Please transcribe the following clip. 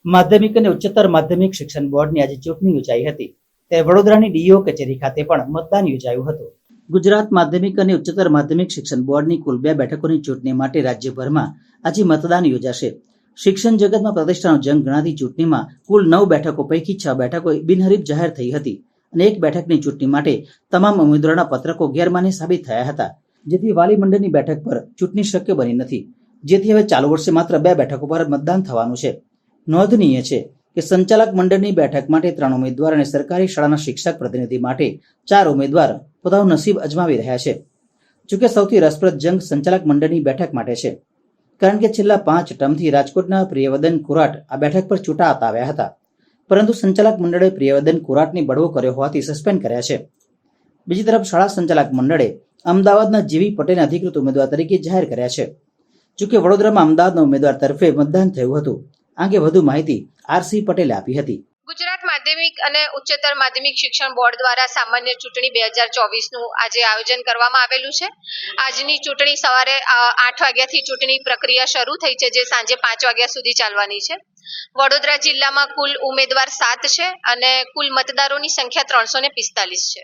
માધ્યમિક અને ઉચ્ચતર માધ્યમિક શિક્ષણ બોર્ડની આજે ચૂંટણી યોજાઈ હતી ત્યારે વડોદરાની ડીઓ કચેરી ખાતે પણ મતદાન યોજાયું હતું। ગુજરાત માધ્યમિક અને ઉચ્ચતર માધ્યમિક શિક્ષણ બોર્ડની કુલ 2 બેઠકોની ચૂંટણી માટે રાજ્યભરમાં આજે મતદાન યોજાશે। શિક્ષણ જગતમાં પ્રતિષ્ઠાનો જંગ ગણાતી ચૂંટણીમાં કુલ 9 બેઠકો પૈકી 6 બેઠકો બિનહરીફ જાહેર થઈ હતી અને 1 બેઠકની ચૂંટણી માટે તમામ ઉમેદવારોના પત્રકો ગેરમાન્ય સાબિત થયા હતા, જેથી વાલી મંડળની બેઠક પર ચૂંટણી શક્ય બની નથી, જેથી હવે ચાલુ વર્ષે માત્ર 2 બેઠકો પર મતદાન થવાનું છે। નોંધનીય છે કે સંચાલક મંડળની બેઠક માટે 3 ઉમેદવાર અને સરકારી શાળાના શિક્ષક પ્રતિનિધિ માટે 4 ઉમેદવાર પોતાનું નસીબ અજમાવી રહ્યા છે। જોકે સૌથી રસપ્રદ જંગ સંચાલક મંડળની બેઠક માટે છે, કારણ કે છેલ્લા 5 ટર્મથી રાજકોટના પ્રિયવદન કોરાટ આ બેઠક પર ચૂંટાતા આવ્યા હતા, પરંતુ સંચાલક મંડળે પ્રિયવદન કોરાટની બળવો કર્યો હોવાથી સસ્પેન્ડ કર્યા છે। બીજી તરફ શાળા સંચાલક મંડળે અમદાવાદના જીવી પટેલને અધિકૃત ઉમેદવાર તરીકે જાહેર કર્યા છે। જોકે વડોદરામાં અમદાવાદના ઉમેદવાર તરફે મતદાન થયું હતું। આ અંગે વધુ માહિતી આરસી પટેલે આપી હતી। ગુજરાત માધ્યમિક અને ઉચ્ચતર માધ્યમિક શિક્ષણ બોર્ડ દ્વારા સામાન્ય ચૂંટણી 2024નું આજે આયોજન કરવામાં આવેલું છે। આજની ચૂંટણી સવારે 8 વાગ્યાથી ચૂંટણી પ્રક્રિયા શરૂ થઈ છે, જે સાંજે 5 વાગ્યા સુધી ચાલવાની છે। વડોદરા જિલ્લામાં કુલ ઉમેદવાર 7 છે અને કુલ મતદારોની સંખ્યા 345 છે।